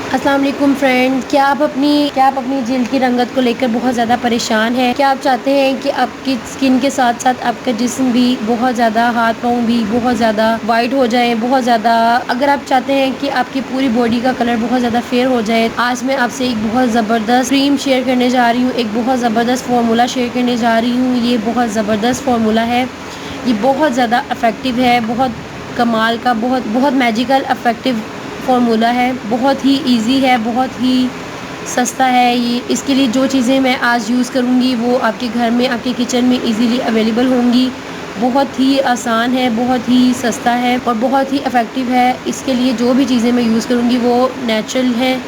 अस्सलाम वालेकुम फ्रेंड, क्या आप अपनी जल्द की रंगत को लेकर बहुत ज़्यादा परेशान हैं? क्या आप चाहते हैं कि आपकी स्किन के साथ साथ आपका जिस्म भी बहुत ज़्यादा, हाथ पाँव भी बहुत ज़्यादा वाइट हो जाए, बहुत ज़्यादा अगर आप चाहते हैं कि आपकी पूरी बॉडी का कलर बहुत ज़्यादा फेयर हो जाए, आज मैं आपसे एक बहुत ज़बरदस्त क्रीम शेयर करने जा रही हूँ, एक बहुत ज़बरदस्त फार्मूला शेयर करने जा रही हूँ। ये बहुत ज़बरदस्त फार्मूला है, ये बहुत ज़्यादा इफ़ेक्टिव है, बहुत कमाल का, बहुत बहुत मैजिकल इफ़ेक्टिव फार्मूला है, बहुत ही इजी है, बहुत ही सस्ता है ये। इसके लिए जो चीज़ें मैं आज यूज़ करूँगी वो आपके घर में, आपके किचन में इजीली अवेलेबल होंगी। बहुत ही आसान है, बहुत ही सस्ता है और बहुत ही इफ़ेक्टिव है। इसके लिए जो भी चीज़ें मैं यूज़ करूँगी वो नेचुरल हैं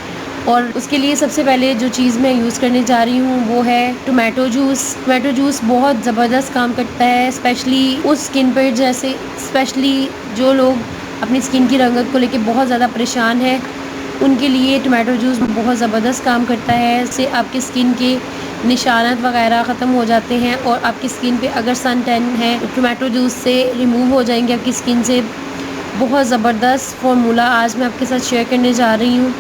और उसके लिए सबसे पहले जो चीज़ मैं यूज़ करने जा रही हूँ वो है टोमेटो जूस। टोमेटो जूस बहुत ज़बरदस्त काम करता है, स्पेशली उस स्किन पर, जैसे स्पेशली जो लोग अपनी स्किन की रंगत को लेके बहुत ज़्यादा परेशान है, उनके लिए टोमेटो जूस बहुत ज़बरदस्त काम करता है। इससे आपकी स्किन के निशानात वगैरह ख़त्म हो जाते हैं और आपकी स्किन पे अगर सन टैन है टोमेटो जूस से रिमूव हो जाएंगे आपकी स्किन से। बहुत ज़बरदस्त फार्मूला आज मैं आपके साथ शेयर करने जा रही हूँ।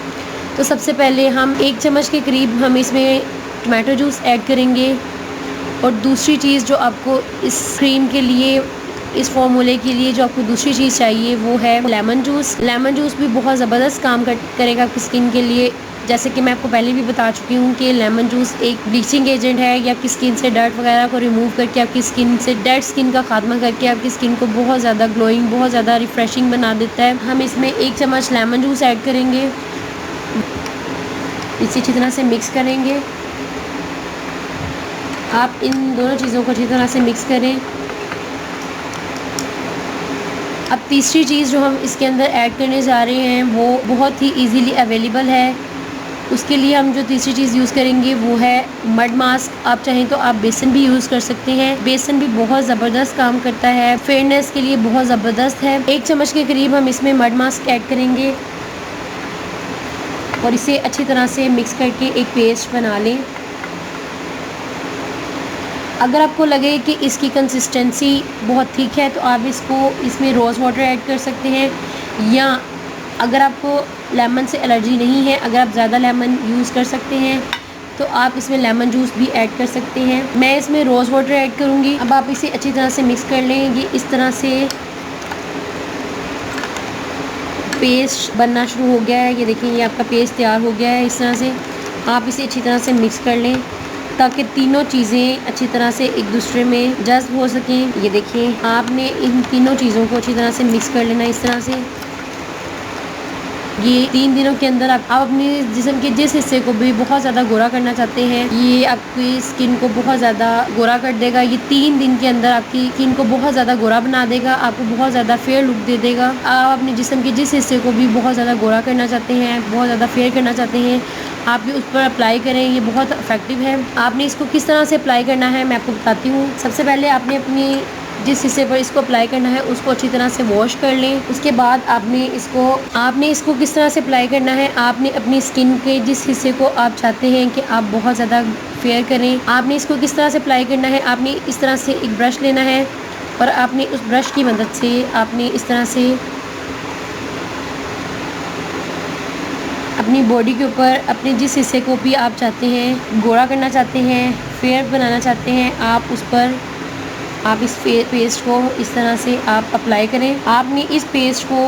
तो सबसे पहले हम 1 चम्मच के करीब हम इसमें टोमेटो जूस ऐड करेंगे और दूसरी चीज़ जो आपको इस क्रीम के लिए, इस फार्मूले के लिए जो आपको दूसरी चीज़ चाहिए वो है लेमन जूस। लेमन जूस भी बहुत ज़बरदस्त काम करेगा आपकी स्किन के लिए। जैसे कि मैं आपको पहले भी बता चुकी हूँ कि लेमन जूस एक ब्लीचिंग एजेंट है, ये आपकी स्किन से डर्ट वगैरह को रिमूव करके, आपकी स्किन से डेड स्किन का खात्मा करके आपकी स्किन को बहुत ज़्यादा ग्लोइंग, बहुत ज़्यादा रिफ्रेशिंग बना देता है। हम इसमें 1 चम्मच लेमन जूस ऐड करेंगे, इसे अच्छी तरह से मिक्स करेंगे। आप इन दोनों चीज़ों को अच्छी तरह से मिक्स करें। अब तीसरी चीज़ जो हम इसके अंदर ऐड करने जा रहे हैं वो बहुत ही इजीली अवेलेबल है। उसके लिए हम जो तीसरी चीज़ यूज़ करेंगे वो है मड मास्क। आप चाहें तो आप बेसन भी यूज़ कर सकते हैं, बेसन भी बहुत ज़बरदस्त काम करता है, फेयरनेस के लिए बहुत ज़बरदस्त है। 1 चम्मच के करीब हम इसमें मड मास्क ऐड करेंगे और इसे अच्छी तरह से मिक्स करके एक पेस्ट बना लें। अगर आपको लगे कि इसकी कंसिस्टेंसी बहुत थिक है तो आप इसमें रोज़ वाटर ऐड कर सकते हैं, या अगर आपको लेमन से एलर्जी नहीं है, अगर आप ज़्यादा लेमन यूज़ कर सकते हैं तो आप इसमें लेमन जूस भी ऐड कर सकते हैं। मैं इसमें रोज़ वाटर ऐड करूँगी। अब आप इसे अच्छी तरह से मिक्स कर लें। ये इस तरह से पेस्ट बनना शुरू हो गया है। ये देखिए, ये आपका पेस्ट तैयार हो गया है। इस तरह से आप इसे अच्छी तरह से मिक्स कर लें ताकि तीनों चीज़ें अच्छी तरह से एक दूसरे में जज़्ब हो सकें। ये देखिए, आपने इन तीनों चीज़ों को अच्छी तरह से मिक्स कर लेना इस तरह से। ये 3 दिनों के अंदर आप अपने जिस्म के जिस हिस्से को भी बहुत ज़्यादा गोरा करना चाहते हैं, ये आपकी स्किन को बहुत ज़्यादा गोरा कर देगा। ये 3 दिन के अंदर आपकी स्किन को बहुत ज़्यादा गोरा बना देगा, आपको बहुत ज़्यादा फेयर लुक दे देगा। आप अपने जिस्म के जिस हिस्से को भी बहुत ज़्यादा गोरा करना चाहते हैं, बहुत ज़्यादा फेयर करना चाहते हैं, आप भी उस पर अप्लाई करें। ये बहुत इफेक्टिव है। आपने इसको किस तरह से अप्लाई करना है मैं आपको बताती हूँ। सबसे पहले आपने अपनी जिस हिस्से पर इसको अप्लाई करना है उसको अच्छी तरह से वॉश कर लें। उसके बाद आपने इसको किस तरह से अप्लाई करना है, आपने अपनी स्किन के जिस हिस्से को आप चाहते हैं कि आप बहुत ज़्यादा फेयर करें, आपने इसको किस तरह से अप्लाई करना है। आपने इस तरह से एक ब्रश लेना है और आपने उस ब्रश की मदद से आपने इस तरह से अपनी बॉडी के ऊपर अपने जिस हिस्से को भी आप चाहते हैं गोरा करना चाहते हैं, फेयर बनाना चाहते हैं, आप उस पर आप इस पेस्ट को इस तरह से आप अप्लाई करें। आपने इस पेस्ट को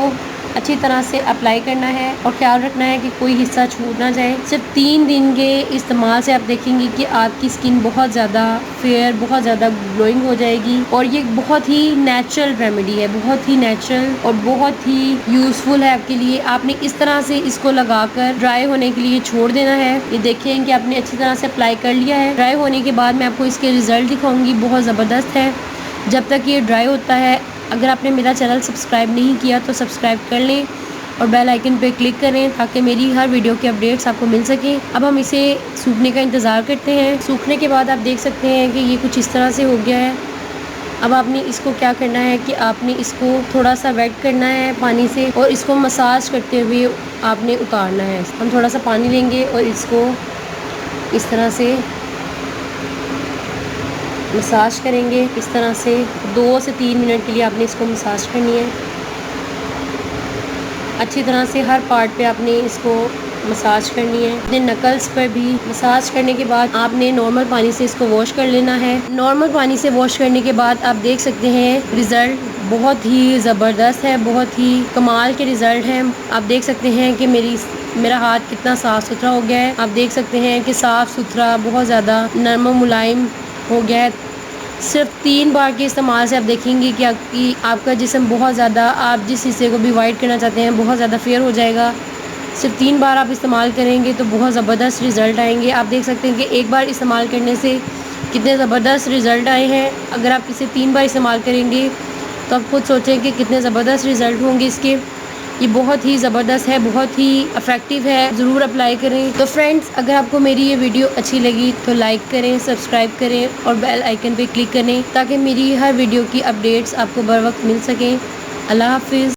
अच्छी तरह से अप्लाई करना है और ख्याल रखना है कि कोई हिस्सा छूट ना जाए। सिर्फ 3 दिन के इस्तेमाल से आप देखेंगे कि आपकी स्किन बहुत ज़्यादा फेयर, बहुत ज़्यादा ग्लोइंग हो जाएगी। और ये बहुत ही नेचुरल रेमेडी है, बहुत ही नेचुरल और बहुत ही यूज़फुल है आपके लिए। आपने इस तरह से इसको लगाकर ड्राई होने के लिए छोड़ देना है। ये देखें कि आपने अच्छी तरह से अप्लाई कर लिया है। ड्राई होने के बाद मैं आपको इसके रिज़ल्ट दिखाऊंगी, बहुत ज़बरदस्त है। जब तक ये ड्राई होता है, अगर आपने मेरा चैनल सब्सक्राइब नहीं किया तो सब्सक्राइब कर लें और बेल आइकन पे क्लिक करें ताकि मेरी हर वीडियो के अपडेट्स आपको मिल सकें। अब हम इसे सूखने का इंतज़ार करते हैं। सूखने के बाद आप देख सकते हैं कि ये कुछ इस तरह से हो गया है। अब आपने इसको क्या करना है कि आपने इसको थोड़ा सा वेट करना है पानी से और इसको मसाज करते हुए आपने उतारना है। हम थोड़ा सा पानी लेंगे और इसको इस तरह से मसाज करेंगे। इस तरह से 2 से 3 मिनट के लिए आपने इसको मसाज करनी है। अच्छी तरह से हर पार्ट पे आपने इसको मसाज करनी है। अपने नकल्स पर भी मसाज करने के बाद आपने नॉर्मल पानी से इसको वॉश कर लेना है। नॉर्मल पानी से वॉश करने के बाद आप देख सकते हैं रिज़ल्ट बहुत ही ज़बरदस्त है, बहुत ही कमाल के रिज़ल्ट हैं। आप देख सकते हैं कि मेरा हाथ कितना साफ़ सुथरा हो गया है। आप देख सकते हैं कि साफ़ सुथरा बहुत ज़्यादा नरम और मुलायम हो गया है। सिर्फ 3 बार के इस्तेमाल से आप देखेंगे कि आपका जिस्म बहुत ज़्यादा, आप जिस हिस्से को भी वाइट करना चाहते हैं, बहुत ज़्यादा फेयर हो जाएगा। सिर्फ 3 बार आप इस्तेमाल करेंगे तो बहुत ज़बरदस्त रिज़ल्ट आएंगे। आप देख सकते हैं कि एक बार इस्तेमाल करने से कितने ज़बरदस्त रिज़ल्ट आए हैं। अगर आप इसे 3 बार इस्तेमाल करेंगे तो आप खुद सोचें कि कितने ज़बरदस्त रिज़ल्ट होंगे इसके। ये बहुत ही ज़बरदस्त है, बहुत ही इफ़ेक्टिव है, ज़रूर अप्लाई करें। तो फ्रेंड्स, अगर आपको मेरी ये वीडियो अच्छी लगी तो लाइक करें, सब्सक्राइब करें और बेल आइकन पे क्लिक करें ताकि मेरी हर वीडियो की अपडेट्स आपको बर वक्त मिल सकें। अल्लाह हाफ़िज़।